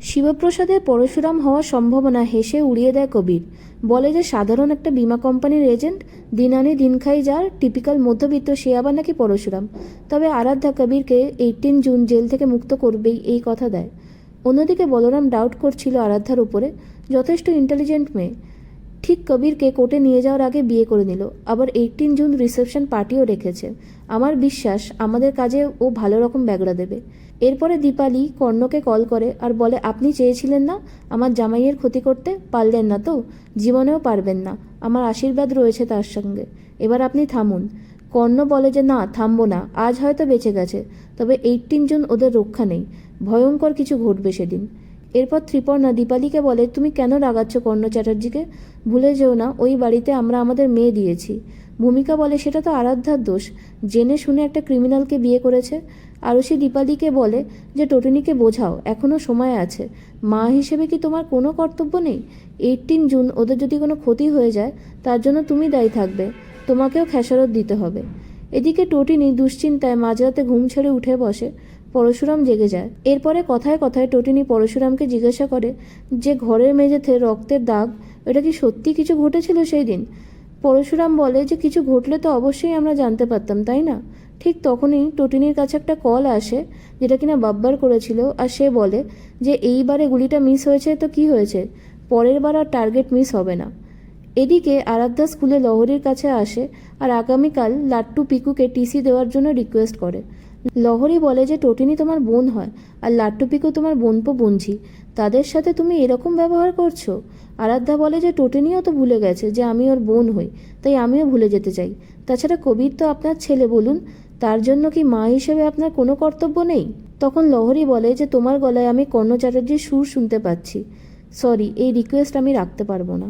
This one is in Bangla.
শিবপ্রসাদের পরশুরাম হওয়ার সম্ভাবনা হেসে উড়িয়ে দেয় কবির। বলে যে সাধারণ একটা বিমা কোম্পানির এজেন্ট, দিন আনি দিন খাই যার টিপিক্যাল মধ্যবিত্ত, সে আবার নাকি পরশুরাম। তবে আরাধ্যা কবিরকে 18 জুন জেল থেকে মুক্ত করবেই এই কথা দেয়। অন্যদিকে বলরাম ডাউট করছিল আরাধ্যার উপরে। যথেষ্ট ইন্টেলিজেন্ট মেয়ে, ঠিক কবিরকে কোর্টে নিয়ে যাওয়ার আগে বিয়ে করে নিল, আবার 18 জুন রিসেপশন পার্টিও রেখেছে। আমার বিশ্বাস আমাদের কাজে ও ভালো রকম ব্যাগড়া দেবে। এরপরে দীপালি কর্ণকে কল করে আর বলে, আপনি চেয়েছিলেন না আমার জামাইয়ের ক্ষতি করতে, পারলেন না তো, জীবনেও পারবেন না, আমার আশীর্বাদ রয়েছে তার সঙ্গে, এবার আপনি থামুন। কর্ণ বলে যে না, থামবো না, আজ হয়তো বেঁচে গেছে, তবে 18 জুন ওদের রক্ষা নেই, ভয়ঙ্কর কিছু ঘটবে সেদিন। এরপর ত্রিপর্ণা দীপালিকে বলে, তুমি কেন রাগাচ্ছ কর্ণ চ্যাটার্জিকে? ভুলে যেও না ওই বাড়িতে আমরা আমাদের মেয়ে দিয়েছি। ভূমিকা বলে, সেটা তো আরাধ্যার দোষ, জেনে শুনে একটা ক্রিমিনালকে বিয়ে করেছে। আরুষি দীপালিকে বলে যে টোটিনিকে বোঝাও, এখনও সময় আছে, মা হিসেবে কি তোমার কোনো কর্তব্য নেই? 18 জুন ওদের যদি কোনো ক্ষতি হয়ে যায় তার জন্য তুমি দায়ী থাকবে, তোমাকেও খেসারত দিতে হবে। এদিকে টোটিনি দুশ্চিন্তায় মাঝরাতে ঘুম ছেড়ে উঠে বসে। পরশুরাম জেগে যায়। এরপরে কথায় কথায় টোটিনি পরশুরামকে জিজ্ঞাসা করে যে ঘরের মেঝেতে রক্তের দাগ, এটা কি সত্যি কিছু ঘটেছিল সেই দিন? পরশুরাম বলে যে কিছু ঘটলে তো অবশ্যই আমরা জানতে পারতাম, তাই না? ঠিক তখনই টোটিনির কাছে একটা কল আসে, যেটা কিনা বাব্বার করেছিল, আর সে বলে যে এইবারে গুলিটা মিস হয়েছে তো কি হয়েছে, পরের বার আর টার্গেট মিস হবে না। এদিকে আরাধ্যা স্কুলে লহরীর কাছে আসে আর আগামীকাল লাট্টু পিকুকে টিসি দেওয়ার জন্য রিকোয়েস্ট করে। লহরী বলে যে টোটিনি তোমার বোন হয় আর লাট্টু পিকু তোমার বোনপো বোনঝি, তাদের সাথে তুমি এরকম ব্যবহার করছো। আরাধ্যা বলে যে টোটিনিও তো ভুলে গেছে যে আমি ওর বোন হই, তাই আমিও ভুলে যেতে চাই। তাছাড়া কবির তো আপনার ছেলে, বলুন তার জন্য কি মা হিসেবে আপনার কোনো কর্তব্য নেই? তখন লহরী বলে যে তোমার গলায় আমি কর্ণ চ্যাটার্জির সুর শুনতে পাচ্ছি, সরি, এই রিকোয়েস্ট আমি রাখতে পারবো না।